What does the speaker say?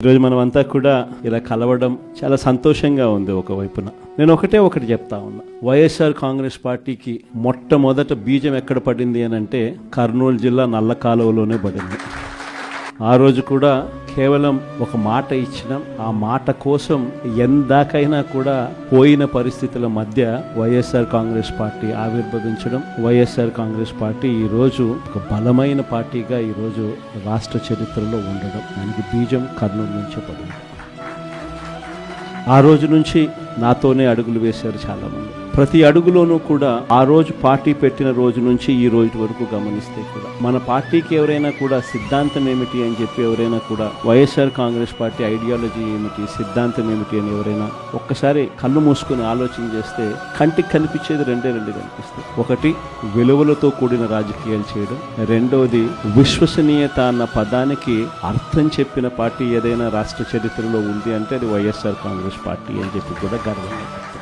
ఈరోజు మనమంతా కూడా ఇలా కలవడం చాలా సంతోషంగా ఉంది. ఒకవైపున నేను ఒకటి చెప్తా ఉన్నా, వైఎస్ఆర్ కాంగ్రెస్ పార్టీకి మొట్టమొదట బీజం ఎక్కడ పడింది అని అంటే కర్నూలు జిల్లా నల్ల కాలువలోనే పడింది. ఆ రోజు కూడా కేవలం ఒక మాట ఇచ్చినాం. ఆ మాట కోసం ఎందాకైనా కూడా పోయిన పరిస్థితుల మధ్య వైఎస్ఆర్ కాంగ్రెస్ పార్టీ ఆవిర్భవించడం, వైఎస్ఆర్ కాంగ్రెస్ పార్టీ ఈరోజు ఒక బలమైన పార్టీగా ఈరోజు రాష్ట్ర చరిత్రలో ఉండడం, దానికి బీజం కర్నూలు నుంచే పడింది. ఆ రోజు నుంచి నాతోనే అడుగులు వేశారు చాలామంది. ప్రతి అడుగులోనూ కూడా ఆ రోజు పార్టీ పెట్టిన రోజు నుంచి ఈ రోజు వరకు గమనిస్తే కూడా మన పార్టీకి ఎవరైనా కూడా సిద్ధాంతం ఏమిటి అని చెప్పి ఎవరైనా కూడా వైఎస్ఆర్ కాంగ్రెస్ పార్టీ ఐడియాలజీ ఏమిటి, సిద్ధాంతం ఏమిటి అని ఎవరైనా ఒక్కసారి కళ్ళు మూసుకొని ఆలోచన చేస్తే కంటికి కనిపించేది రెండే కనిపిస్తాయి. ఒకటి, విలువలతో కూడిన రాజకీయాలు చేయడం. రెండవది, విశ్వసనీయత అన్న పదానికి అర్థం చెప్పిన పార్టీ ఏదైనా రాష్ట్ర చరిత్రలో ఉంది అంటే అది వైఎస్ఆర్ కాంగ్రెస్ పార్టీ అని చెప్పి కూడా గర్వంగా చెప్తారు.